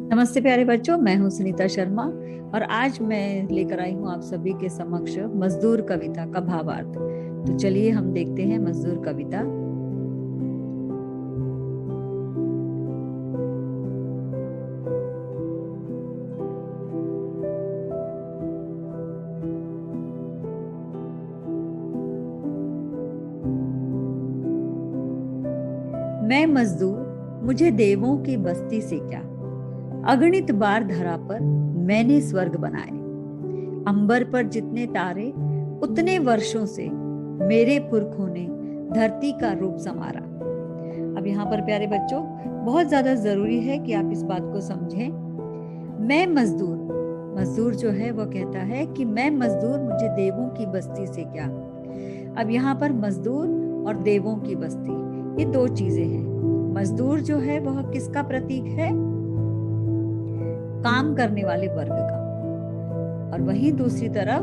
नमस्ते प्यारे बच्चों, मैं हूं सुनीता शर्मा और आज मैं लेकर आई हूं आप सभी के समक्ष मजदूर कविता का भावार्थ। तो चलिए हम देखते हैं मजदूर कविता। मैं मजदूर, मुझे देवों की बस्ती से क्या, अगणित बार धरा पर मैंने स्वर्ग बनाए। अंबर पर जितने तारे उतने वर्षों से मेरे पुरखों ने धरती का रूप संवारा। अब यहाँ पर प्यारे बच्चों बहुत ज्यादा जरूरी है कि आप इस बात को समझें। मैं मजदूर, मजदूर जो है वो कहता है कि मैं मजदूर, मुझे देवों की बस्ती से क्या। अब यहाँ पर मजदूर और देवों की बस्ती ये दो चीजें हैं। मजदूर जो है वह किसका प्रतीक है? काम करने वाले वर्ग का। और वहीं दूसरी तरफ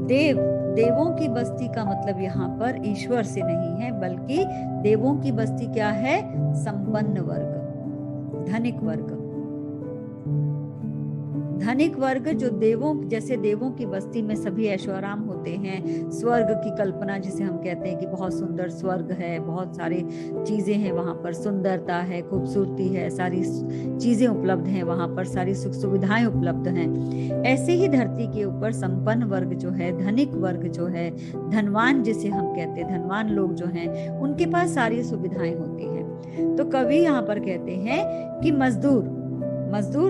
देवों की बस्ती का मतलब यहाँ पर ईश्वर से नहीं है, बल्कि देवों की बस्ती क्या है? संपन्न वर्ग, धनिक वर्ग। धनिक वर्ग जो जैसे देवों की बस्ती में सभी ऐशोआराम होते हैं, स्वर्ग की कल्पना जिसे हम कहते हैं कि बहुत सुंदर स्वर्ग है, बहुत सारी चीजें हैं वहां पर, सुंदरता है, खूबसूरती है, सारी चीजें उपलब्ध हैं वहां पर, सारी सुख सुविधाएं उपलब्ध हैं। ऐसे ही धरती के ऊपर संपन्न वर्ग जो है, धनिक वर्ग जो है, धनवान जिसे हम कहते हैं, धनवान लोग जो हैं, उनके पास सारी सुविधाएं होती हैं। तो कवि यहाँ पर कहते हैं कि मजदूर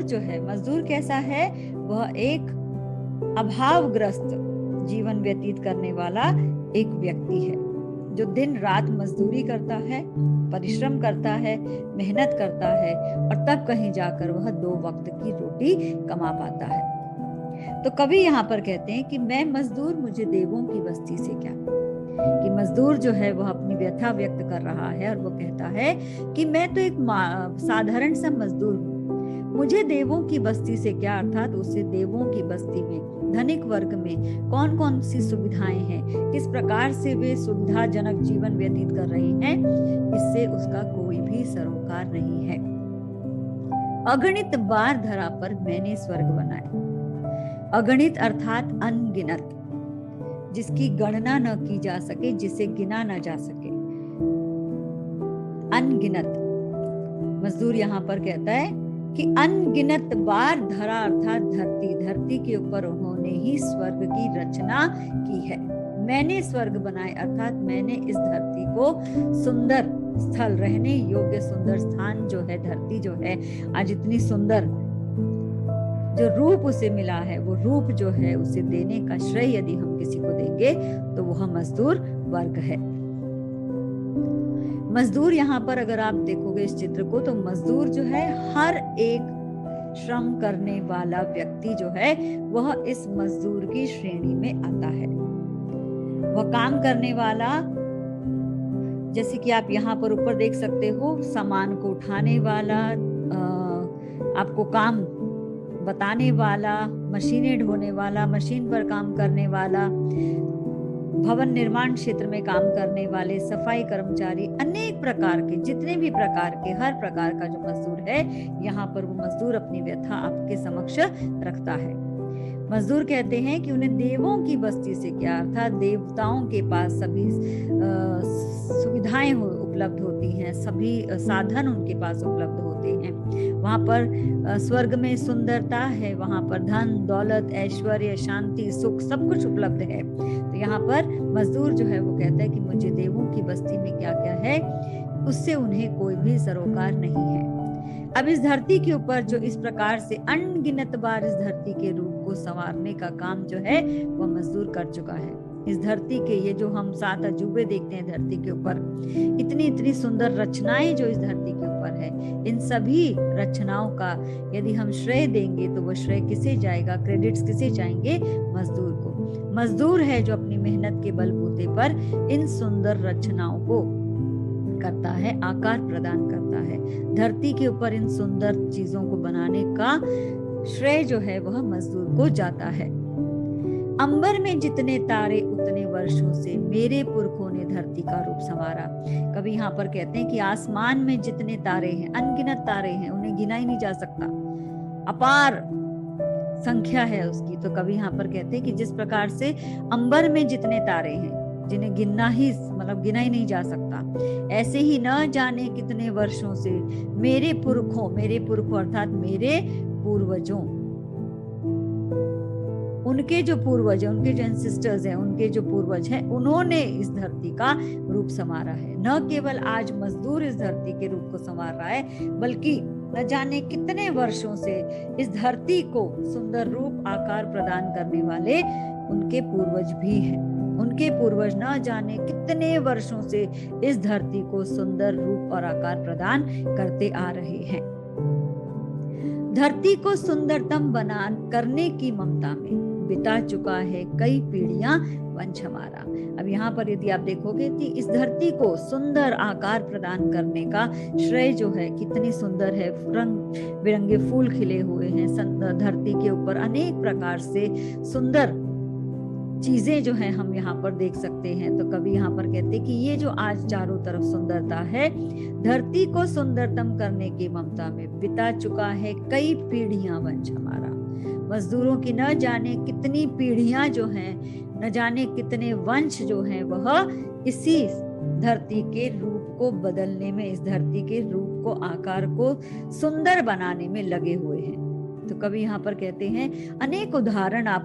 जो है, मजदूर कैसा है? वह एक अभावग्रस्त जीवन व्यतीत करने वाला एक व्यक्ति है, जो दिन रात मजदूरी करता है, परिश्रम करता है, मेहनत करता है और तब कहीं जाकर वह 2 वक्त की रोटी कमा पाता है। तो कवि यहाँ पर कहते हैं कि मैं मजदूर, मुझे देवों की बस्ती से क्या। कि मजदूर जो है वह अपनी व्यथा व्यक्त कर रहा है और वो कहता है कि मैं तो एक साधारण सा मजदूर हूँ, मुझे देवों की बस्ती से क्या। अर्थात उसे देवों की बस्ती में, धनिक वर्ग में कौन कौन सी सुविधाएं हैं, किस प्रकार से वे सुविधाजनक जीवन व्यतीत कर रहे हैं, इससे उसका कोई भी सरोकार नहीं है। अगणित बार धरा पर मैंने स्वर्ग बनाए। अगणित अर्थात अनगिनत, जिसकी गणना न की जा सके, जिसे गिना न जा सके, अनगिनत। मजदूर यहाँ पर कहता है कि अनगिनत बार धरा अर्थात धरती के ऊपर उन्होंने ही स्वर्ग की रचना की है। मैंने स्वर्ग बनाए अर्थात मैंने इस धरती को सुंदर स्थल, रहने योग्य सुंदर स्थान जो है, धरती जो है आज इतनी सुंदर, जो रूप उसे मिला है, वो रूप जो है उसे देने का श्रेय यदि हम किसी को देंगे तो वह मजदूर वर्ग है। मजदूर यहाँ पर अगर आप देखोगे इस चित्र को, तो मजदूर जो है हर एक श्रम करने वाला व्यक्ति जो है वह इस मजदूर की श्रेणी में आता है। वह काम करने वाला, जैसे कि आप यहाँ पर ऊपर देख सकते हो, सामान को उठाने वाला, आपको काम बताने वाला, मशीनें ढोने वाला, मशीन पर काम करने वाला, भवन निर्माण क्षेत्र में काम करने वाले, सफाई कर्मचारी, अनेक प्रकार के, जितने भी प्रकार के, हर प्रकार का जो मजदूर है, यहाँ पर वो मजदूर अपनी व्यथा आपके समक्ष रखता है। मजदूर कहते हैं कि उन्हें देवों की बस्ती से क्या, अर्थात देवताओं के पास सभी सुविधाएं उपलब्ध होती हैं, सभी साधन उनके पास उपलब्ध होते हैं। वहां पर स्वर्ग में सुंदरता है, वहां पर धन दौलत ऐश्वर्य शांति सुख सब कुछ उपलब्ध है। तो यहाँ पर मजदूर जो है वो कहता है कि मुझे देवों की बस्ती में क्या क्या है, उससे उन्हें कोई भी सरोकार नहीं है। अब इस धरती के ऊपर जो इस प्रकार से अनगिनत बार इस धरती के रूप को संवारने का काम जो है वह मजदूर कर चुका है। इस धरती के ये जो हम 7 अजूबे देखते हैं धरती के ऊपर, इतनी इतनी सुंदर रचनाएं जो इस धरती के ऊपर है, इन सभी रचनाओं का यदि हम श्रेय देंगे तो वो श्रेय किसे जाएगा, क्रेडिट्स किसे जाएंगे? मजदूर को। मजदूर है जो अपनी मेहनत के बलबूते पर इन सुंदर रचनाओं को करता है, आकार प्रदान करता है। धरती के ऊपर इन सुंदर चीजों को बनाने का श्रेय जो है वह मजदूर को जाता है। अंबर में जितने तारे उतने वर्षों से मेरे पुरखों ने धरती का रूप संवारा। कभी यहाँ पर कहते हैं कि आसमान में जितने तारे हैं, अनगिनत तारे हैं, उन्हें गिना ही नहीं जा सकता। अपार संख्या है उसकी। तो कवि यहाँ पर कहते हैं कि जिस प्रकार से अंबर में जितने तारे हैं जिन्हें गिना ही ही नहीं जा सकता, ऐसे ही न जाने कितने वर्षों से मेरे पुरखों अर्थात मेरे पूर्वजों, उनके जो पूर्वज है, उनके जो एंसेस्टर्स हैं, उनके जो पूर्वज हैं, उन्होंने इस धरती का रूप संवारा है। न केवल आज मजदूर इस धरती के रूप को संवार रहा है, बल्कि न जाने कितने वर्षों से इस धरती को सुंदर रूप आकार प्रदान करने वाले उनके पूर्वज भी हैं। उनके पूर्वज न जाने कितने वर्षों से इस धरती को सुंदर रूप और आकार प्रदान करते आ रहे हैं। धरती को सुंदरतम बना करने की ममता में बिता चुका है कई पीढ़ियां वंश हमारा। अब यहाँ पर यदि आप देखोगे कि इस धरती को सुंदर आकार प्रदान करने का श्रेय जो है, कितनी सुंदर है, रंग बिरंगे फूल खिले हुए हैं धरती के ऊपर, अनेक प्रकार से सुंदर चीजें जो है हम यहाँ पर देख सकते हैं। तो कवि यहाँ पर कहते हैं कि ये जो आज चारों तरफ सुंदरता है, धरती को सुंदरतम करने की ममता में बिता चुका है कई पीढ़ियां वंश हमारा। मजदूरों की न जाने कितनी पीढ़ियां जो हैं, न जाने कितने वंश जो हैं, वह इसी धरती के रूप को बदलने में, इस धरती के रूप को, आकार को सुंदर बनाने में लगे हुए हैं। तो कवि यहाँ पर कहते हैं, अनेक उदाहरण आप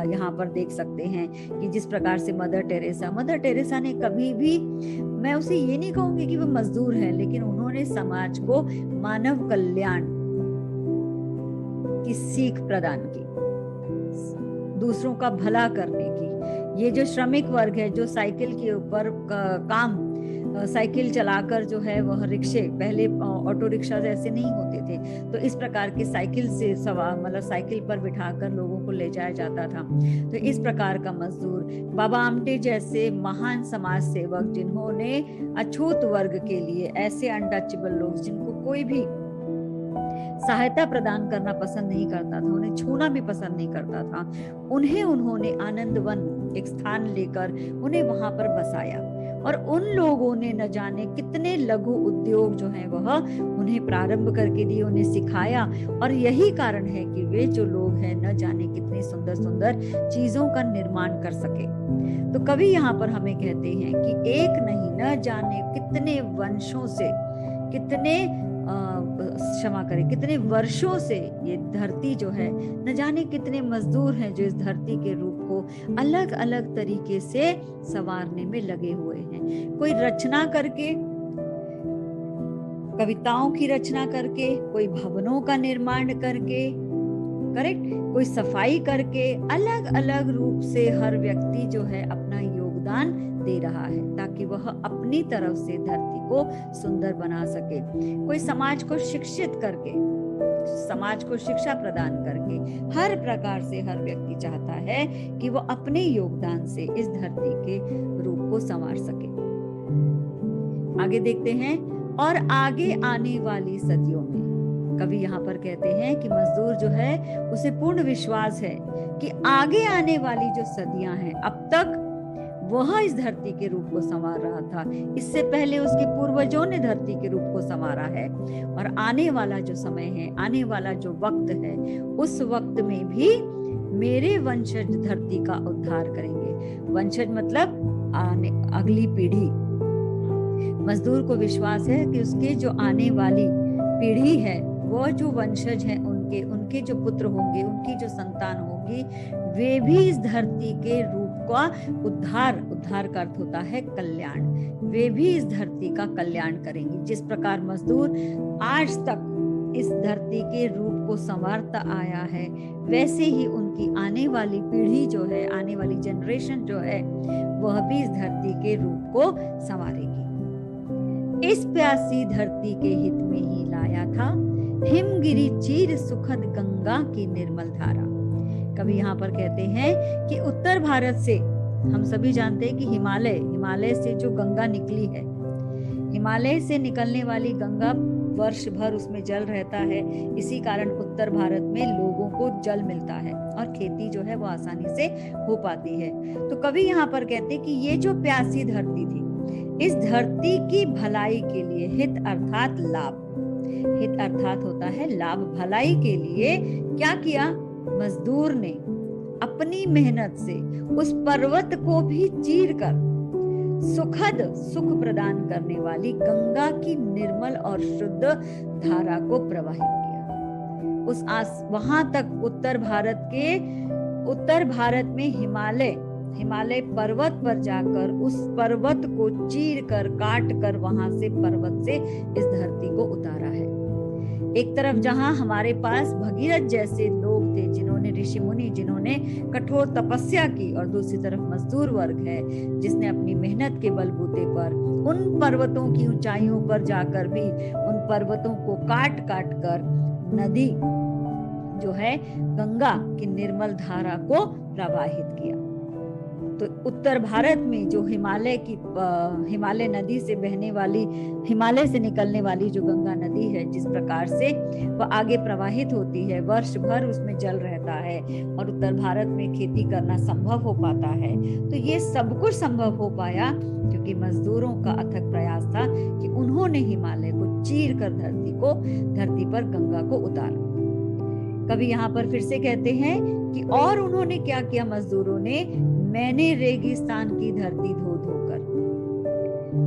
यहाँ पर देख सकते हैं कि जिस प्रकार से मदर टेरेसा ने कभी भी, मैं उसे ये नहीं कहूंगी कि वो मजदूर है, लेकिन उन्होंने समाज को मानव कल्याण की सीख प्रदान की, दूसरों का भला करने की। ये जो श्रमिक वर्ग है, जो साइकिल के ऊपर साइकिल चलाकर जो है वह रिक्शे, पहले ऑटो रिक्शा ऐसे नहीं होते थे, तो इस प्रकार के साइकिल से सवार साइकिल पर बिठाकर लोगों को ले जाया जाता था। तो इस प्रकार का मजदूर, बाबा आमटे जैसे महान समाज सेवक, जिन्होंने अछूत वर्ग के लिए, ऐसे अनटचेबल लोग जिनको कोई भी सहायता प्रदान करना पसंद नहीं करता था, उन्हें छूना भी पसंद नहीं करता था, उन्होंने आनंदवन एक स्थान लेकर उन्हें वहां पर बसाया। और उन लोगों ने न जाने कितने लघु उद्योग जो हैं वह उन्हें प्रारंभ करके दिए, उन्हें सिखाया। और यही कारण है कि वे जो लोग हैं न जाने कितनी सुंदर सुंदर चीजों का निर्माण कर सके। तो कवि यहाँ पर हमें कहते हैं कि एक नहीं, न जाने कितने वंशों से, कितने वर्षों से ये धरती जो है, न जाने कितने मजदूर हैं जो इस धरती के रूप को अलग अलग तरीके से संवारने में लगे हुए हैं। कोई रचना करके, कविताओं की रचना करके, कोई भवनों का निर्माण करके, करेक्ट, कोई सफाई करके, अलग अलग रूप से हर व्यक्ति जो है अपना योगदान दे रहा है, ताकि वह अपनी तरफ से धरती को सुंदर बना सके। कोई समाज को शिक्षित करके, समाज को शिक्षा प्रदान करके, हर प्रकार से हर व्यक्ति चाहता है कि वो अपने योगदान से इस धरती के रूप को संवार सके। आगे देखते हैं, और आगे आने वाली सदियों में, कवि यहाँ पर कहते हैं कि मजदूर जो है उसे पूर्ण विश्वास है कि आगे आने वाली जो सदियां हैं, अब तक वह इस धरती के रूप को संवार रहा था, इससे पहले उसके पूर्वजों ने धरती के रूप को संवारा है, और आने वाला जो समय है, आने वाला जो वक्त है, उस वक्त में भी मेरे वंशज धरती का उद्धार करेंगे। वंशज मतलब अगली पीढ़ी। मजदूर को विश्वास है कि उसके जो आने वाली पीढ़ी है, वो जो वंशज हैं, उनके जो पुत्र होंगे, उनकी जो संतान होगी, वे भी इस धरती के रूप का उद्धार का अर्थ होता है कल्याण, वे भी इस धरती का कल्याण करेंगे। जिस प्रकार मजदूर आज तक इस धरती के रूप को संवारता आया है, वैसे ही उनकी आने वाली पीढ़ी जो है, आने वाली जनरेशन जो है, वह भी इस धरती के रूप को संवारेगी। इस प्यासी धरती के हित में ही लाया था हिमगिरी चीर सुखद गंगा की निर्मल धारा। कवि यहाँ पर कहते हैं कि उत्तर भारत से, हम सभी जानते हैं कि हिमालय से जो गंगा निकली है, हिमालय से निकलने वाली गंगा वर्ष भर उसमें जल रहता है, इसी कारण उत्तर भारत में लोगों को जल मिलता है और खेती जो है वो आसानी से हो पाती है। तो कवि यहाँ पर कहते हैं कि ये जो प्यासी धरती थी, इस धरती की भलाई के लिए, हित अर्थात लाभ, हित अर्थात होता है लाभ, भलाई के लिए क्या किया मजदूर ने, अपनी मेहनत से उस पर्वत को भी चीर कर सुखद सुख प्रदान करने वाली गंगा की निर्मल और शुद्ध धारा को प्रवाहित किया। वहां तक उत्तर भारत में हिमालय पर्वत पर जाकर उस पर्वत को चीर कर काट कर वहां से पर्वत से इस धरती को उतारा है। एक तरफ जहां हमारे पास भगीरथ जैसे लोग थे, जिन्होंने ऋषि मुनि जिन्होंने कठोर तपस्या की, और दूसरी तरफ मजदूर वर्ग है जिसने अपनी मेहनत के बलबूते पर उन पर्वतों की ऊंचाइयों पर जाकर भी उन पर्वतों को काट काट कर नदी जो है गंगा की निर्मल धारा को प्रवाहित किया। तो उत्तर भारत में जो हिमालय नदी से बहने वाली, हिमालय से निकलने वाली जो गंगा नदी है, जिस प्रकार से वह आगे प्रवाहित होती है, वर्ष भर उसमें जल रहता है और उत्तर भारत में खेती करना संभव हो पाता है। तो ये सब कुछ संभव हो पाया क्योंकि मजदूरों का अथक प्रयास था कि उन्होंने हिमालय को चीर कर धरती पर गंगा को उतारा। कवि यहाँ पर फिर से कहते हैं कि और उन्होंने क्या किया मजदूरों ने, मैंने रेगिस्तान की धरती धो धोकर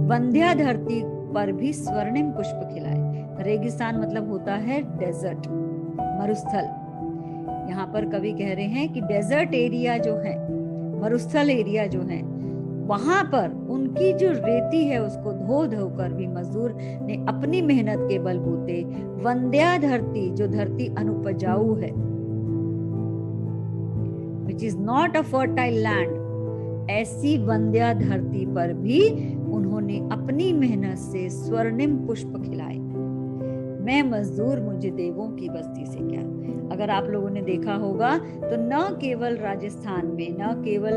वंध्या धरती पर भी स्वर्णिम पुष्प खिलाए। रेगिस्तान मतलब होता है डेजर्ट, मरुस्थल। यहाँ पर कवि कह रहे हैं कि डेजर्ट एरिया जो है, मरुस्थल एरिया जो है, वहां पर उनकी जो रेती है उसको धो धोकर भी मजदूर ने अपनी मेहनत के बलबूते वंध्या धरती, जो धरती अनुपजाऊ है, which is not a fertile land, ऐसी वंध्या धरती पर भी उन्होंने अपनी मेहनत से स्वर्णिम पुष्प खिलाए। मैं मजदूर मुझे देवों की बस्ती से क्या। अगर आप लोगों ने देखा होगा तो न केवल राजस्थान में, न केवल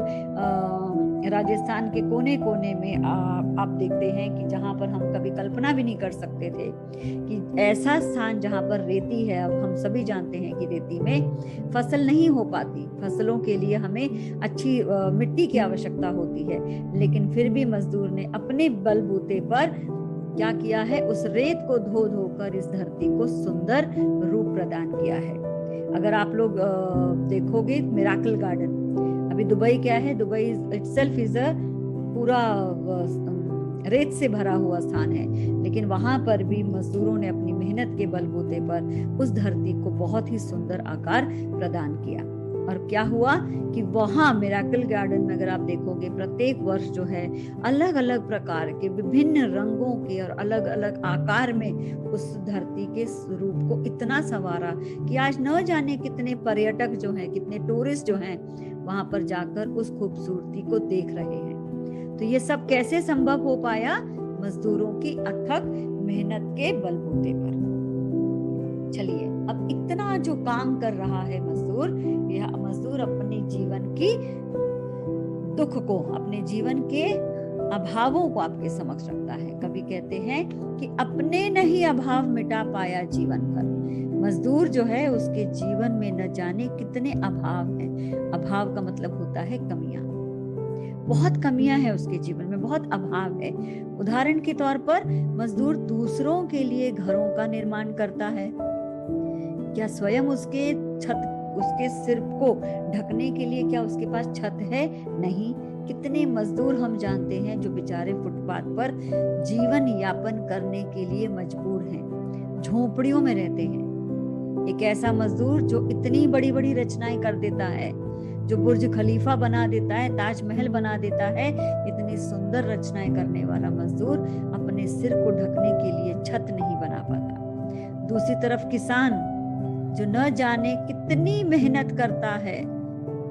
राजस्थान के कोने कोने में आप देखते हैं कि जहां पर हम कभी कल्पना भी नहीं कर सकते थे कि ऐसा स्थान जहां पर रेती है। अब हम सभी जानते हैं कि रेती में फसल नहीं हो पाती, फसलों के लिए हमें अच्छी मिट्टी की आवश्यकता होती है, लेकिन फिर भी मजदूर ने अपने बलबूते पर क्या किया है, उस रेत को धो धोकर इस धरती को सुंदर रूप प्रदान किया है। अगर आप लोग देखोगे मिराकल गार्डन, अभी दुबई क्या है, दुबई इटसेल्फ इज अ पूरा रेत से भरा हुआ स्थान है, लेकिन वहां पर भी मजदूरों ने अपनी मेहनत के बलबूते पर उस धरती को बहुत ही सुंदर आकार प्रदान किया। और क्या हुआ कि वहां मिराकल गार्डन में अगर आप देखोगे प्रत्येक वर्ष जो है अलग अलग प्रकार के विभिन्न रंगों के और अलग अलग आकार में उस धरती के रूप को इतना संवारा कि आज न जाने कितने पर्यटक जो हैं, कितने टूरिस्ट जो हैं वहां पर जाकर उस खूबसूरती को देख रहे हैं। तो ये सब कैसे संभव हो पाया, मजदूरों की अथक मेहनत के बलबूते पर। चलिए, अब इतना जो काम कर रहा है मजदूर, यह मजदूर अपने जीवन की दुख को, अपने जीवन के अभावों को आपके समक्ष रखता है। कवि कहते हैं कि अपने नहीं अभाव मिटा पाया जीवन भर। मजदूर जो है उसके जीवन में न जाने कितने अभाव हैं। अभाव का मतलब होता है कमियां, बहुत कमियां हैं उसके जीवन में, बहुत अभाव है। उदाहरण के तौर पर मजदूर दूसरों के लिए घरों का निर्माण करता है, क्या स्वयं उसके सिर को ढकने के लिए क्या उसके पास छत है? नहीं। कितने मजदूर हम जानते हैं जो बेचारे फुटपाथ पर जीवन यापन करने के लिए मजबूर हैं, झोपड़ियों में रहते हैं। एक ऐसा मजदूर जो इतनी बड़ी बड़ी रचनाएं कर देता है, जो बुर्ज खलीफा बना देता है, ताजमहल बना देता है, इतनी सुंदर रचनाएं करने वाला मजदूर अपने सिर को ढकने के लिए छत नहीं बना पाता। दूसरी तरफ किसान जो न जाने कितनी मेहनत करता है,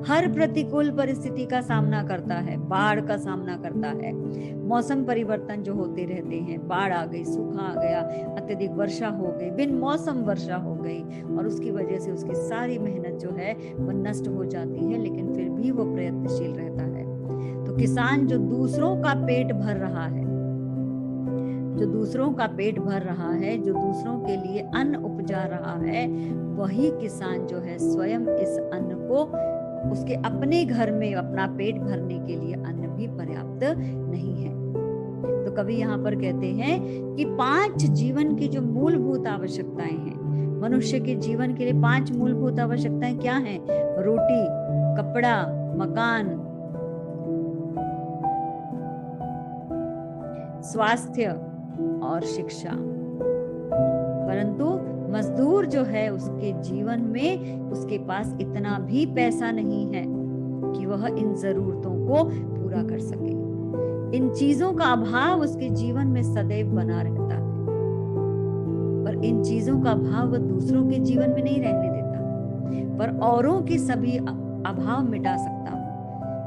हर प्रतिकूल परिस्थिति का सामना करता है, बाढ़ का सामना करता है, मौसम परिवर्तन जो होते रहते हैं, बाढ़ आ गई, सूखा आ गया, अत्यधिक वर्षा हो गई, बिन मौसम वर्षा हो गई और उसकी वजह से उसकी सारी मेहनत जो है वो नष्ट हो जाती है, लेकिन फिर भी वो प्रयत्नशील रहता है। तो किसान जो दूसरों का पेट भर रहा है, जो दूसरों का पेट भर रहा है, जो दूसरों के लिए अन्न उपजा रहा है, वही किसान जो है स्वयं इस अन्न को उसके अपने घर में अपना पेट भरने के लिए अन्न भी पर्याप्त नहीं है। तो कवि यहाँ पर कहते हैं कि 5 जीवन की जो मूलभूत आवश्यकताएं हैं, मनुष्य के जीवन के लिए 5 मूलभूत आवश्यकताएं क्या हैं? रोटी, कपड़ा, मकान, स्वास्थ्य और शिक्षा। परंतु मजदूर जो है उसके जीवन में उसके पास इतना भी पैसा नहीं है कि वह इन जरूरतों को पूरा कर सके। इन चीजों का अभाव उसके जीवन में सदैव बना रहता है, पर इन चीजों का अभाव वह दूसरों के जीवन में नहीं रहने देता, पर औरों के सभी अभाव मिटा सकता हूँ।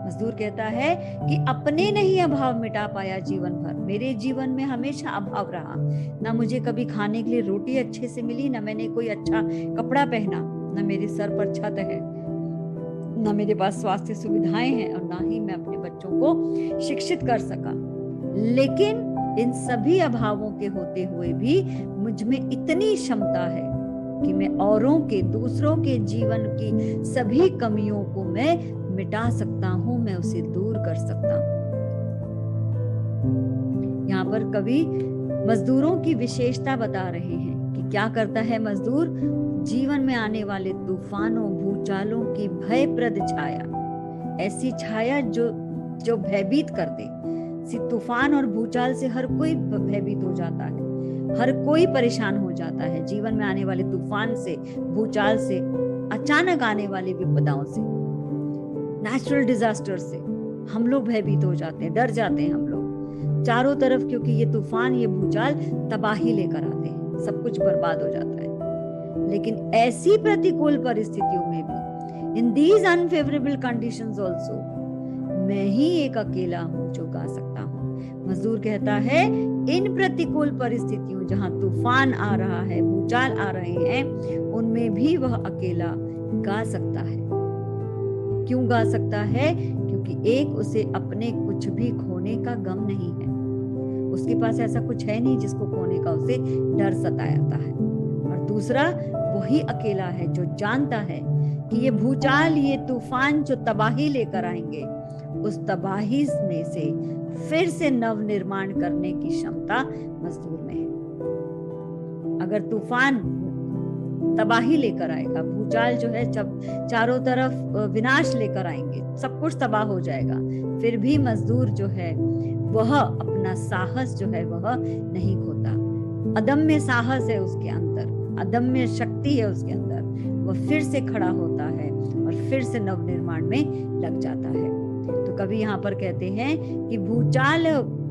मजदूर कहता है कि अपने नहीं अभाव मिटा पाया जीवन भर, मेरे जीवन में हमेशा अभाव रहा। ना मुझे कभी खाने के लिए रोटी अच्छे से मिली, ना मैंने कोई अच्छा कपड़ा पहना, ना मेरे सर पर छत है, ना मेरे पास स्वास्थ्य सुविधाएं हैं, और ना ही मैं अपने बच्चों को शिक्षित कर सका। लेकिन इन सभी अभावों के होते हुए भी मुझ में इतनी क्षमता है कि मैं औरों के, दूसरों के जीवन की सभी कमियों को मैं मिटा सकता हूं, मैं उसे दूर कर सकता हूं। यहाँ पर कवि मजदूरों की विशेषता बता रहे हैं कि क्या करता है मजदूर? जीवन में आने वाले तूफानों, भूचालों की भयप्रद छाया, ऐसी छाया जो भयभीत कर दे। तूफान और भूचाल से हर कोई भयभीत हो जाता है, हर कोई परेशान हो जाता है। जीवन में आने वाले तूफान से, भूचाल से, अचानक आने वाली विपदाओं से, नेचुरल डिजास्टर से हम लोग भयभीत हो जाते हैं, डर जाते हैं हम लोग चारों तरफ, क्योंकि ये तूफान, ये भूचाल तबाही लेकर आते हैं, सब कुछ बर्बाद हो जाता है। लेकिन ऐसी प्रतिकूल परिस्थितियों में भी, in these unfavourable conditions also, मैं ही एक अकेला हूं जो गा सकता हूं। मजदूर कहता है इन प्रतिकूल परिस्थितियों, जहां तूफान आ रहा है, भूचाल आ रहे हैं, उनमें भी वह अकेला गा सकता है। क्यों गा सकता है? क्योंकि एक, उसे अपने कुछ भी खोने का गम नहीं है, उसके पास ऐसा कुछ है नहीं जिसको खोने का उसे डर सताता है। और दूसरा, वही अकेला है जो जानता है कि ये भूचाल, ये तूफान जो तबाही लेकर आएंगे, उस तबाही में से फिर से नव निर्माण करने की क्षमता मजदूर में है। अगर तूफान तबाही लेकर आएगा, भूचाल जो है चारों तरफ विनाश लेकर आएंगे, सब कुछ तबाह हो जाएगा, फिर भी मजदूर जो है वह अपना साहस जो है वह नहीं खोता। अदम्य साहस है उसके अंदर, अदम्य शक्ति है उसके अंदर, वह फिर से खड़ा होता है और फिर से नव निर्माण में लग जाता है। तो कवि यहाँ पर कहते हैं कि भूचाल,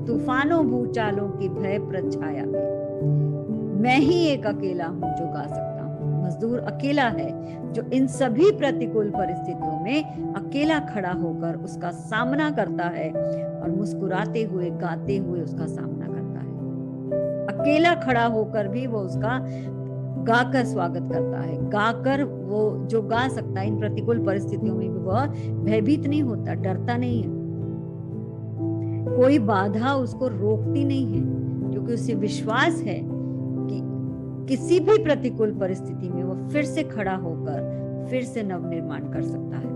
तूफानों भूचालों की भयप्रद छाया में मैं ही एक अकेला हूं जो गा सकता हूं। मजदूर अकेला है जो इन सभी प्रतिकूल परिस्थितियों में अकेला खड़ा होकर उसका सामना करता है और मुस्कुराते हुए, गाते हुए उसका सामना करता है। अकेला खड़ा होकर भी वो उसका गाकर स्वागत करता है, गाकर वो जो गा सकता है इन प्रतिकूल परिस्थितियों में भी वह भयभीत नहीं होता, डरता नहीं है, कोई बाधा उसको रोकती नहीं है, क्योंकि उसे विश्वास है कि किसी भी प्रतिकूल परिस्थिति में वो फिर से खड़ा होकर फिर से नव निर्माण कर सकता है।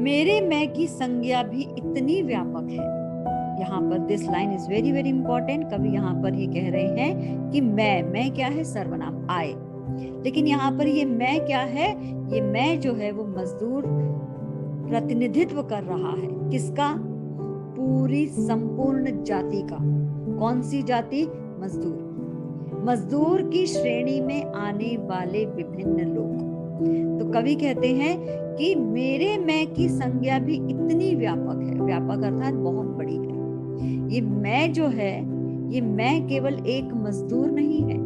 मेरे मैं की संज्ञा भी इतनी व्यापक है। यहाँ पर this line is very very important. कवि यहाँ पर ये कह रहे हैं कि मैं क्या है? सर्वनाम आए। लेकिन यहाँ पर ये मैं क्या है? ये मैं जो है वो मजदूर प्रतिनिधित्व कर रहा है। किसका? पूरी संपूर्ण जाति का। कौन सी जाति? मजदूर। मजदूर की श्रेणी में आने वाले विभिन्न लोग। तो कवि कहते हैं कि मेरे मैं की संज्ञा भी इतनी व्यापक है। व्यापक अर्थात बहुत बड़ी है। ये मैं जो है, ये मैं केवल एक मजदूर नहीं है,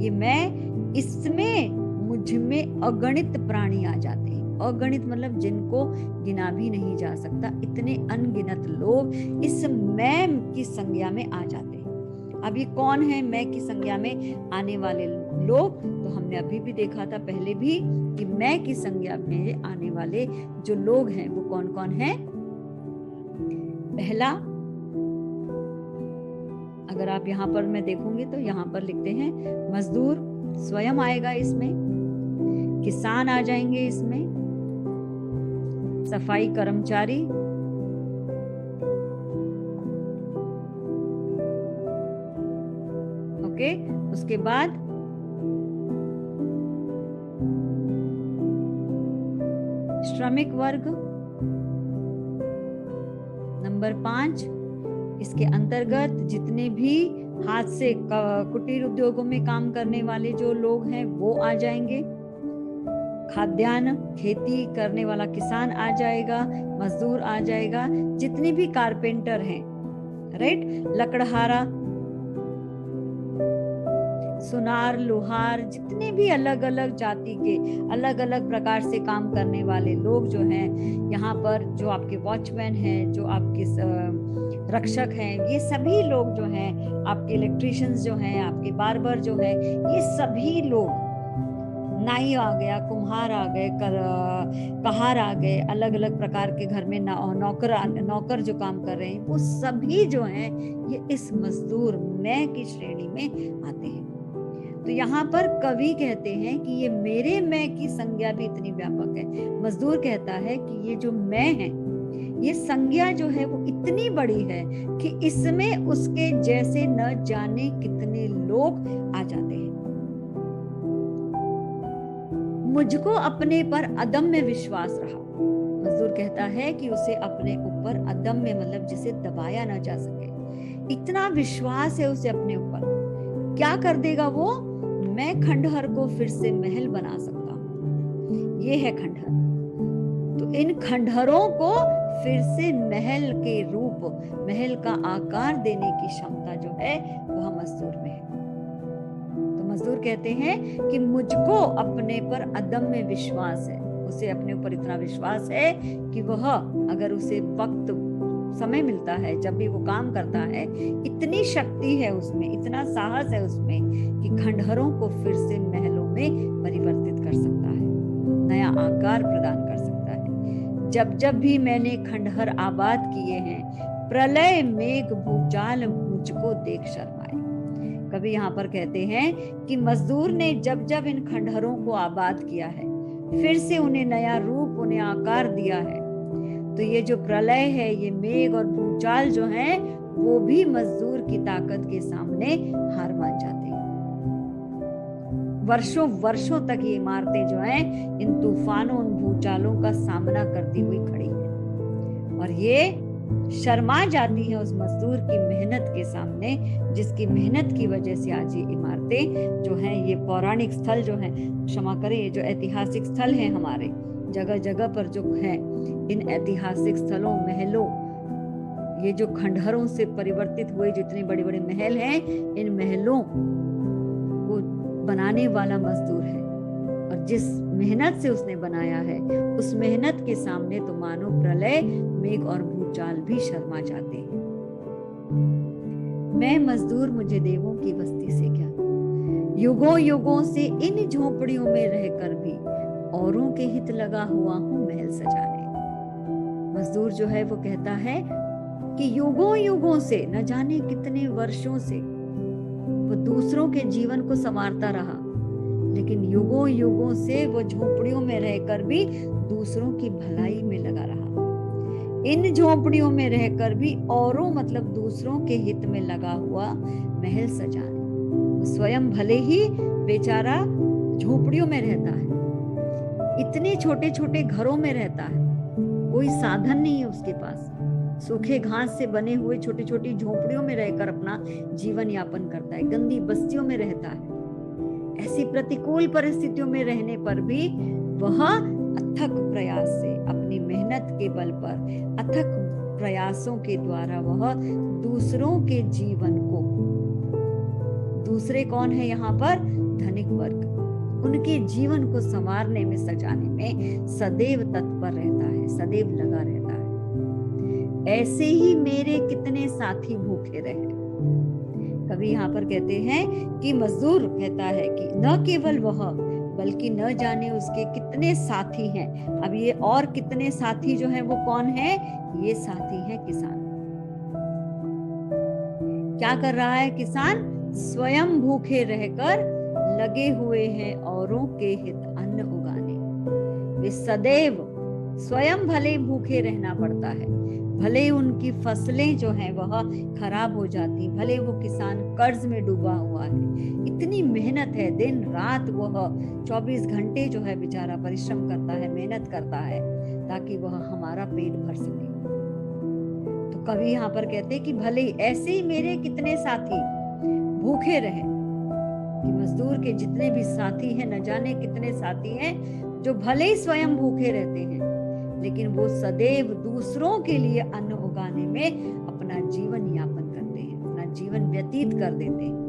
ये मैं, इसमें मुझ में अगणित प्राणी आ जाते हैं। अगणित मतलब जिनको गिना भी नहीं जा सकता, इतने अनगिनत लोग इस मैं की संज्ञा में आ जाते हैं। अब ये कौन है मैं की संज्ञा में आने वाले लोग? तो हमने अभी भी देखा था पहले भी कि मैं की संज्ञा में आने वाले जो लोग हैं वो कौन कौन है। पहला, अगर आप यहाँ पर मैं देखूंगी तो यहाँ पर लिखते हैं मजदूर स्वयं आएगा, इसमें किसान आ जाएंगे, इसमें सफाई कर्मचारी, ओके, उसके बाद श्रमिक वर्ग नंबर 5, इसके अंतर्गत जितने भी हाथ से कुटीर उद्योगों में काम करने वाले जो लोग हैं वो आ जाएंगे, खाद्यान्न खेती करने वाला किसान आ जाएगा, मजदूर आ जाएगा, जितने भी कारपेंटर हैं, राइट, लकड़हारा, सुनार, लोहार, जितने भी अलग अलग जाति के अलग अलग प्रकार से काम करने वाले लोग जो हैं, यहाँ पर जो आपके वॉचमैन हैं, जो आपके रक्षक हैं, ये सभी लोग जो हैं, आपके इलेक्ट्रिशियंस जो हैं, आपके बार्बर जो हैं, ये सभी लोग, नाई आ गया, कुम्हार आ गए, कहार आ गए, अलग अलग प्रकार के घर में नौकर जो काम कर रहे हैं, वो सभी जो हैं ये इस मजदूर मैं की श्रेणी में आते हैं। तो यहाँ पर कवि कहते हैं कि ये मेरे मैं की संज्ञा भी इतनी व्यापक है। मजदूर कहता है कि ये जो मैं है, ये संज्ञा जो है वो इतनी बड़ी है कि इसमें उसके जैसे न जाने कितने लोग आ जाते हैं। मुझको अपने पर अदम्य विश्वास रहा। मजदूर कहता है कि उसे अपने ऊपर अदम्य मतलब जिसे दबाया ना जा सके, इतना विश्वास है उसे अपने ऊपर। क्या कर देगा वो? मैं खंडहर को फिर से महल बना सकता हूं। ये है खंडहर। तो इन खंडहरों को फिर से महल के रूप, महल का आकार देने की क्षमता जो है वह मजदूर में है। तो मजदूर कहते हैं कि मुझको अपने पर अदम्य विश्वास है। उसे अपने ऊपर इतना विश्वास है कि वह अगर उसे वक्त समय मिलता है, जब भी वो काम करता है, इतनी शक्ति है उसमें, इतना साहस है उसमें कि खंडहरों को फिर से महलों में परिवर्तित कर सकता है, नया आकार प्रदान कर सकता है। जब जब भी मैंने खंडहर आबाद किए हैं, प्रलय मेघ भूचाल मुझको देख शर्माए। कभी यहाँ पर कहते हैं कि मजदूर ने जब जब इन खंडहरों को आबाद किया है, फिर से उन्हें नया रूप, उन्हें आकार दिया है, तो ये जो प्रलय है, ये मेघ और भूचाल जो है, वो भी मजदूर की ताकत के सामने हार मान जाते हैं। वर्षों वर्षों तक ये इमारतें जो हैं, इन तूफानों, उन भूचालों का सामना करती हुई खड़ी है और ये शर्मा जाती है उस मजदूर की मेहनत के सामने, जिसकी मेहनत की वजह से आज ये इमारतें जो हैं, ये पौराणिक स्थल जो हैं, क्षमा करें, ये जो ऐतिहासिक स्थल हैं हमारे जगह जगह पर जो हैं, इन ऐतिहासिक स्थलों, महलों, ये जो खंडहरों से परिवर्तित हुए जितने बड़े बड़े महल हैं, इन महलों को बनाने वाला मजदूर है और जिस मेहनत से उसने बनाया है, उस मेहनत के सामने तो मानो प्रलय, मेघ और भूचाल भी शर्मा जाते हैं। मैं मजदूर, मुझे देवों की बस्ती से क्या, युगों युगों से इन झोपड़ियों में रहकर भी औरों के हित लगा हुआ हूं महल सजाने। मजदूर जो है वो कहता है कि युगों युगों से, न जाने कितने वर्षों से वो दूसरों के जीवन को संवारता रहा, लेकिन युगों युगों से वो झोपड़ियों में रहकर भी दूसरों की भलाई में लगा रहा। इन झोपड़ियों में रहकर भी औरों मतलब दूसरों के हित में लगा हुआ महल सजाने। स्वयं भले ही बेचारा झोपड़ियों में रहता है, इतने छोटे छोटे घरों में रहता है, कोई साधन नहीं है उसके पास, सूखे घास से बने हुए छोटी छोटी झोपड़ियों में रहकर अपना जीवन यापन करता है, गंदी बस्तियों में रहता है। ऐसी प्रतिकूल परिस्थितियों में रहने पर भी वह अथक प्रयास से, अपनी मेहनत के बल पर, अथक प्रयासों के द्वारा वह दूसरों के जीवन को, दूसरे कौन है यहाँ पर? धनिक वर्ग, उनके जीवन को संवारने में, सजाने में सदैव तत्पर रहता है, सदैव लगा रहता है। ऐसे ही मेरे कितने साथी भूखे रहे। कभी यहाँ पर कहते हैं कि मजदूर कहता है कि न केवल वह, बल्कि न जाने उसके कितने साथी हैं। अब ये और कितने साथी जो हैं वो कौन है? ये साथी है किसान। क्या कर रहा है किसान? स्वयं भूखे रहकर लगे हुए हैं औरों के हित अन्न उगाने। वे सदैव, स्वयं भले भूखे रहना पड़ता है, भले ही उनकी फसलें जो हैं वह खराब हो जाती, भले वो किसान कर्ज में डूबा हुआ है, इतनी मेहनत है, दिन रात वह 24 घंटे जो है बेचारा परिश्रम करता है, मेहनत करता है ताकि वह हमारा पेट भर सके। तो कवि यहाँ पर कहते हैं कि भले ही ऐसे ही मेरे कितने साथी भूखे रहे, कि मजदूर के जितने भी साथी हैं, न जाने कितने साथी हैं जो भले ही स्वयं भूखे रहते हैं, लेकिन वो सदैव दूसरों के लिए अन्न उगाने में अपना जीवन यापन करते हैं, अपना जीवन व्यतीत कर देते हैं।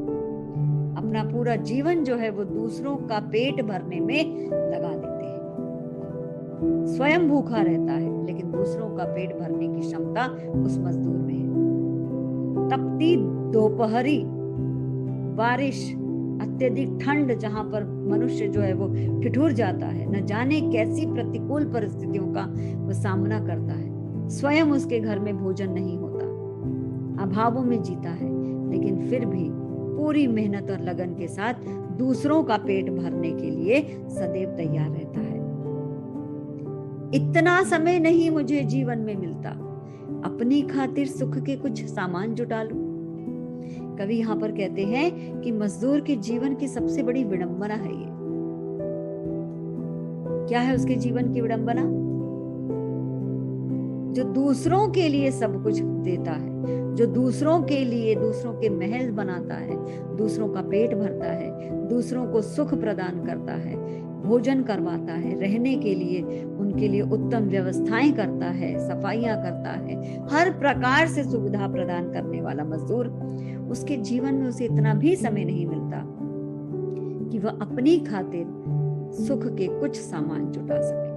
अपना पूरा जीवन जो है वो दूसरों का पेट भरने में लगा देते हैं। स्वयं भूखा रहता है लेकिन दूसरों का पेट भरने की क्षमता उस मजदूर में है। तपती दोपहरी बारिश, अत्यधिक ठंड, जहां पर मनुष्य जो है वो ठिठुर जाता है, न जाने कैसी प्रतिकूल परिस्थितियों का वो सामना करता है। स्वयं उसके घर में भोजन नहीं होता, अभावों में जीता है, लेकिन फिर भी पूरी मेहनत और लगन के साथ दूसरों का पेट भरने के लिए सदैव तैयार रहता है। इतना समय नहीं मुझे जीवन में मिलता, अपनी खातिर सुख के कुछ सामान जुटा लूं। कवि यहाँ पर कहते हैं कि मजदूर के जीवन की सबसे बड़ी विडंबना है ये। क्या है उसके जीवन की विडंबना? जो दूसरों के लिए सब कुछ देता है, जो दूसरों के लिए दूसरों के महल बनाता है, दूसरों का पेट भरता है, दूसरों को सुख प्रदान करता है, भोजन करवाता है, रहने के लिए उनके लिए उत्तम व्यवस्थाएं करता है, सफाइयां करता है, हर प्रकार से सुविधा प्रदान करने वाला मजदूर, उसके जीवन में उसे इतना भी समय नहीं मिलता कि वह अपनी खातिर सुख के कुछ सामान जुटा सके।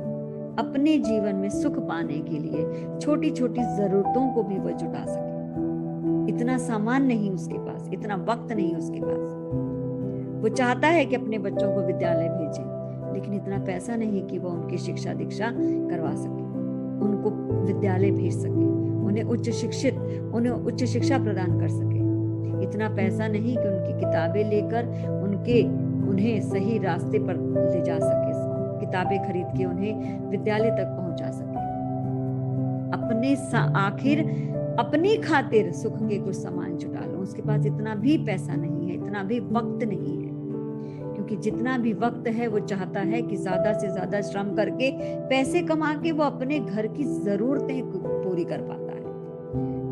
अपने जीवन में सुख पाने के लिए छोटी छोटी जरूरतों को भी वह जुटा सके। इतना सामान नहीं उसके पास, इतना वक्त नहीं उसके पास। वो चाहता है कि अपने बच्चों को विद्यालय भेजे, लेकिन इतना पैसा नहीं कि वह उनकी शिक्षा दीक्षा करवा सके, उनको विद्यालय भेज सके, उन्हें उच्च शिक्षा प्रदान कर सके। इतना पैसा नहीं कि उनकी किताबें लेकर उन्हें सही रास्ते पर ले जा सके, किताबें खरीद के उन्हें विद्यालय तक पहुंचा सके। आखिर अपनी खातिर सुख के कुछ सामान जुटा लो, उसके पास इतना भी पैसा नहीं है, इतना भी वक्त नहीं है, क्योंकि जितना भी वक्त है वो चाहता है कि ज्यादा से ज्यादा श्रम करके पैसे कमा के वो अपने घर की जरूरतें पूरी कर पाता है।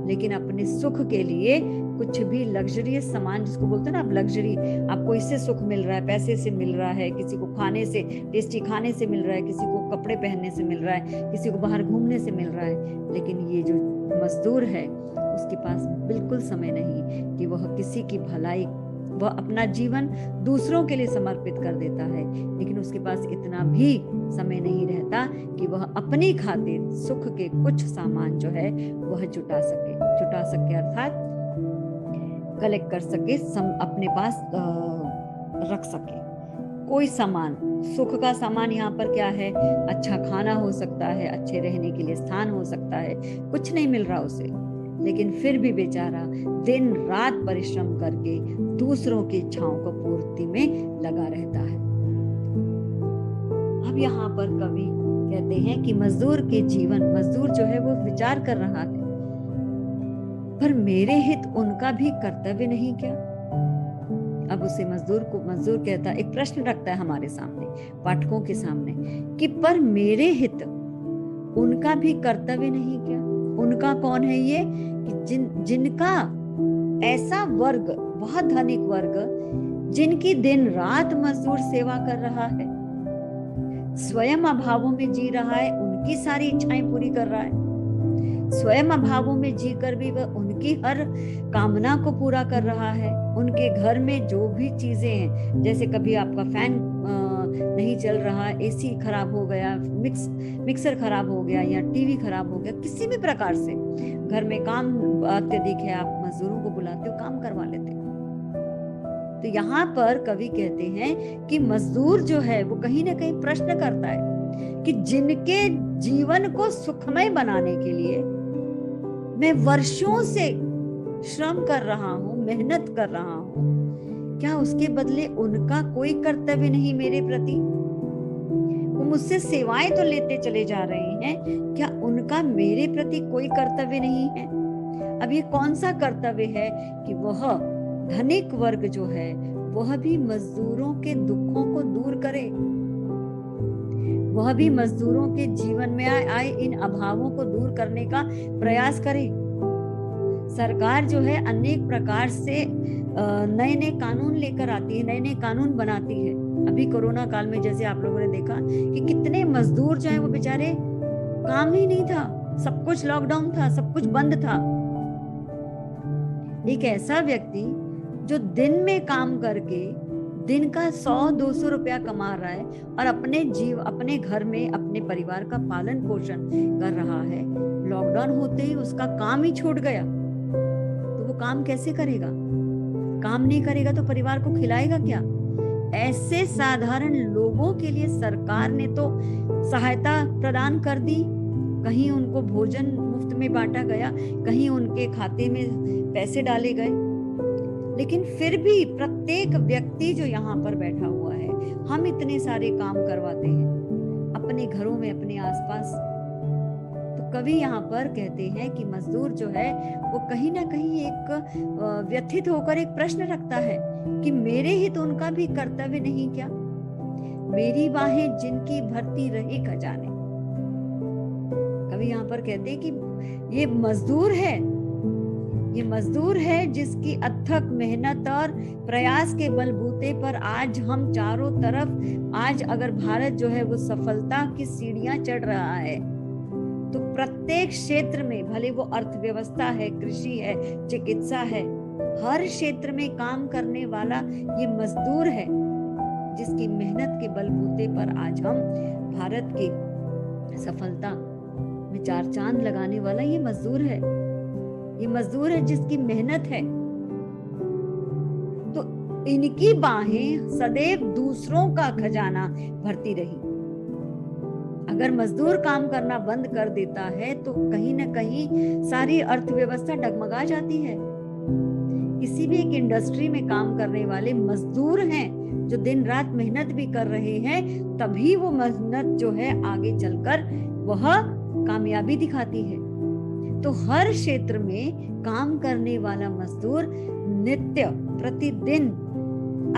लेकिन अपने सुख के लिए कुछ भी लग्जरियस सामान, जिसको बोलते हैं ना आप लग्जरी, आपको इससे सुख मिल रहा है, पैसे से मिल रहा है, किसी को खाने से, टेस्टी खाने से मिल रहा है, किसी को कपड़े पहनने से मिल रहा है, किसी को बाहर घूमने से मिल रहा है, लेकिन ये जो मजदूर है उसके पास बिल्कुल समय नहीं कि वह किसी की भलाई, वह अपना जीवन दूसरों के लिए समर्पित कर देता है, लेकिन उसके पास इतना भी समय नहीं रहता कि वह अपनी खातिर सुख के कुछ सामान जो है वह जुटा सके अर्थात कलेक्ट कर सके, अपने पास रख सके। कोई सामान, सुख का सामान यहाँ पर क्या है? अच्छा खाना हो सकता है, अच्छे रहने के लिए स्थान हो सकता है, कुछ नहीं मिल रहा उसे, लेकिन फिर भी बेचारा दिन रात परिश्रम करके दूसरों की इच्छाओं को पूर्ति में लगा रहता है। अब यहाँ पर कवि कहते हैं कि मजदूर जो है वो विचार कर रहा है, पर मेरे हित उनका भी कर्तव्य नहीं क्या? अब उसे मजदूर कहता, एक प्रश्न रखता है हमारे सामने, पाठकों के सामने, कि पर मेरे हित उनका भी कर्तव्य नहीं क्या? उनका कौन है ये? कि जिनका ऐसा वर्ग, बहुत धनिक वर्ग, जिनकी दिन रात मजदूर सेवा कर रहा है, स्वयं अभावों में जी रहा है, उनकी सारी इच्छाएं पूरी कर रहा है, स्वयं अभावों में जीकर भी वह उनकी हर कामना को पूरा कर रहा है। उनके घर में जो भी चीजें हैं, जैसे कभी आपका फैन नहीं चल रहा, एसी खराब हो गया, मिक्सर खराब हो गया या टीवी खराब हो गया, किसी भी प्रकार से घर में काम अत्यधिक है, आप मजदूरों को बुलाते हो, काम करवा लेते हो। तो यहाँ पर कवि कहते हैं कि मजदूर जो है वो कहीं ना कहीं प्रश्न करता है कि जिनके जीवन को सुखमय बनाने के लिए मैं वर्षों से श्रम कर रहा हूं, मेहनत कर रहा हूं, क्या उसके बदले उनका कोई कर्तव्य नहीं मेरे प्रति? वो हम उससे सेवाएं तो लेते चले जा रहे हैं, क्या उनका मेरे प्रति कोई कर्तव्य नहीं है? अब ये कौन सा कर्तव्य है कि वह धनिक वर्ग जो है वह भी मजदूरों के दुखों को दूर करे, वह भी मजदूरों के जीवन में आए इन अभावों को दूर करने का प्रयास करे। सरकार जो है अनेक प्रकार से नए नए कानून लेकर आती है, नए नए कानून बनाती है। अभी कोरोना काल में जैसे आप लोगों ने देखा कि कितने मजदूर जो है वो बेचारे, काम ही नहीं था, सब कुछ लॉकडाउन था, सब कुछ बंद था। एक ऐसा व्यक्ति जो दिन में काम करके दिन का 100-200 रुपया कमा रहा है और अपने घर में अपने परिवार का पालन पोषण कर रहा है, लॉकडाउन होते ही उसका काम ही छूट गया, तो वो काम कैसे करेगा? काम नहीं करेगा तो परिवार को खिलाएगा क्या? ऐसे साधारण लोगों के लिए सरकार ने तो सहायता प्रदान कर दी, कहीं उनको भोजन मुफ्त में बांटा गया, कहीं उनके खाते में पैसे डाले गए, लेकिन फिर भी प्रत्येक व्यक्ति जो यहाँ पर बैठा हुआ है, हम इतने सारे काम करवाते हैं अपने घरों में, अपने आसपास। तो कवि यहाँ पर कहते हैं कि मजदूर जो है वो कहीं ना कहीं एक व्यथित होकर एक प्रश्न रखता है कि मेरे ही तो उनका भी कर्तव्य नहीं क्या? मेरी बाहें जिनकी भरती रही खजाने। कवि यहाँ पर कहते हैं कि ये मजदूर है जिसकी अथक मेहनत और प्रयास के बलबूते पर आज हम चारों तरफ, आज अगर भारत जो है वो सफलता की सीढ़ियां चढ़ रहा है, तो प्रत्येक क्षेत्र में, भले वो अर्थव्यवस्था है, कृषि है, चिकित्सा है, हर क्षेत्र में काम करने वाला ये मजदूर है जिसकी मेहनत के बलबूते पर आज हम भारत की सफलता में चार चांद लगाने वाला ये मजदूर है। ये मजदूर है जिसकी मेहनत है। तो इनकी बाहें सदैव दूसरों का खजाना भरती रही। अगर मजदूर काम करना बंद कर देता है तो कहीं ना कहीं सारी अर्थव्यवस्था डगमगा जाती है। किसी भी एक इंडस्ट्री में काम करने वाले मजदूर हैं जो दिन रात मेहनत भी कर रहे हैं, तभी वो मेहनत जो है आगे चलकर वह कामयाबी दिखाती है। तो हर क्षेत्र में काम करने वाला मजदूर नित्य प्रतिदिन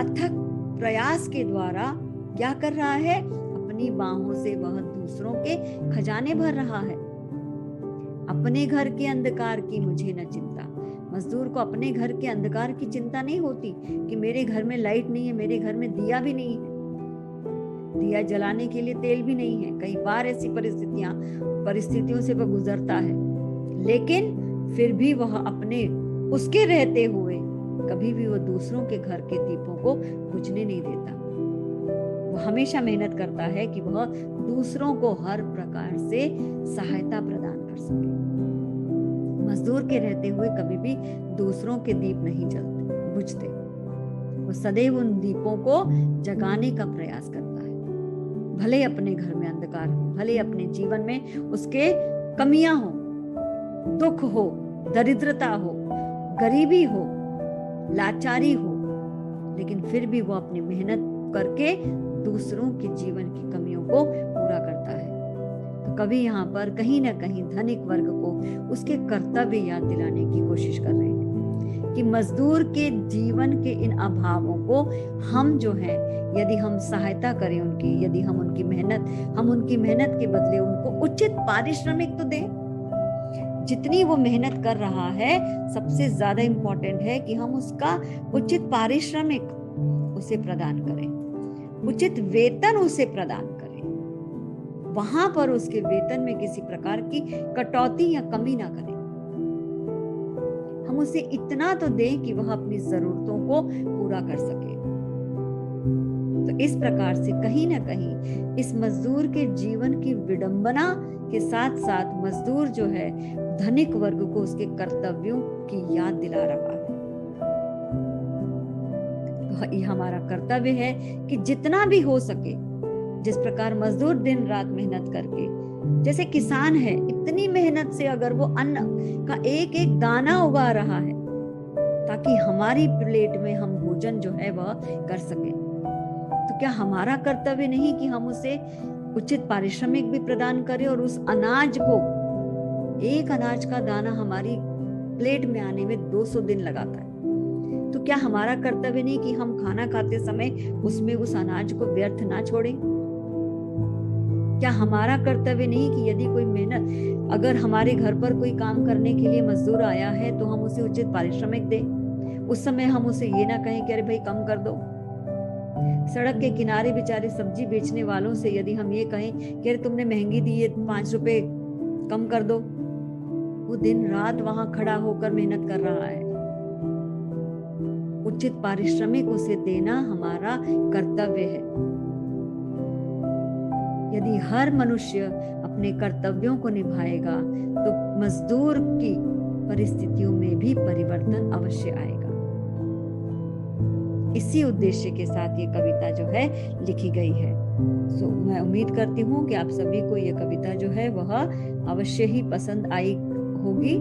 अथक प्रयास के द्वारा क्या कर रहा है? अपनी बाहों से वह दूसरों के खजाने भर रहा है। अपने घर के अंधकार की मुझे न चिंता। मजदूर को अपने घर के अंधकार की चिंता नहीं होती कि मेरे घर में लाइट नहीं है, मेरे घर में दिया भी नहीं है, दिया जलाने के लिए तेल भी नहीं है। कई बार ऐसी परिस्थितियों से वह गुजरता है, लेकिन फिर भी वह अपने उसके रहते हुए कभी भी वह दूसरों के घर के दीपों को बुझने नहीं देता। वह हमेशा मेहनत करता है कि वह दूसरों को हर प्रकार से सहायता प्रदान कर सके। मजदूर के रहते हुए कभी भी दूसरों के दीप नहीं जलते, बुझते। वो सदैव उन दीपों को जगाने का प्रयास करता है। भले अपने घर में अंधकार हो, भले अपने जीवन में उसके कमियां हो, दुख हो, दरिद्रता हो, गरीबी हो, लाचारी हो, लेकिन फिर भी वो अपनी मेहनत करके दूसरों के जीवन की कमियों को पूरा करता है। तो कवि यहाँ पर कहीं ना कहीं धनिक वर्ग को उसके कर्तव्य याद दिलाने की कोशिश कर रहे हैं कि मजदूर के जीवन के इन अभावों को हम जो है, यदि हम सहायता करें उनकी, यदि हम उनकी मेहनत के बदले उनको उचित पारिश्रमिक तो दें। जितनी वो मेहनत कर रहा है, सबसे ज्यादा इंपॉर्टेंट है कि हम उसका उचित पारिश्रमिक उसे प्रदान करें, उचित वेतन उसे प्रदान करें। वहां पर उसके वेतन में किसी प्रकार की कटौती या कमी ना करें। हम उसे इतना तो दें कि वह अपनी जरूरतों को पूरा कर सके। तो इस प्रकार से कहीं ना कहीं इस मजदूर के जीवन की विडंबना के साथ साथ मजदूर जो है धनिक वर्ग को उसके कर्तव्यों की याद दिला रहा है। तो ये हमारा कर्तव्य है कि जितना भी हो सके, जिस प्रकार मजदूर दिन रात मेहनत करके, जैसे किसान है, इतनी मेहनत से अगर वो अन्न का एक एक दाना उगा रहा है ताकि हमारी प्लेट में हम भोजन जो है वह कर सके, तो क्या हमारा कर्तव्य नहीं कि हम उसे उचित पारिश्रमिक भी प्रदान करे और उस अनाज को, एक अनाज का दाना हमारी प्लेट में आने में 200 दिन लगाता है। तो क्या हमारा कर्तव्य नहीं कि हम खाना खाते समय उसमें उस अनाज को व्यर्थ ना छोड़ें? क्या हमारा कर्तव्य नहीं कि यदि कोई मेहनत, अगर हमारे घर पर कोई काम करने के लिए मजदूर आया है तो हम उसे उचित पारिश्रमिक दें? उस समय हम उसे ये ना कहें कि अरे भाई कम कर दो। सड़क के किनारे बेचारे सब्जी बेचने वालों से यदि हम ये कहें कि अरे तुमने महंगी दी है, 5 रुपए कम कर दो, वो दिन रात वहां खड़ा होकर मेहनत कर रहा है। उचित पारिश्रमिक उसे देना हमारा कर्तव्य है। यदि हर मनुष्य अपने कर्तव्यों को निभाएगा तो मजदूर की परिस्थितियों में भी परिवर्तन अवश्य आएगा। इसी उद्देश्य के साथ ये कविता जो है लिखी गई है। मैं उम्मीद करती हूँ कि आप सभी को ये कविता जो है वह अवश्य ही पसंद आई होगी।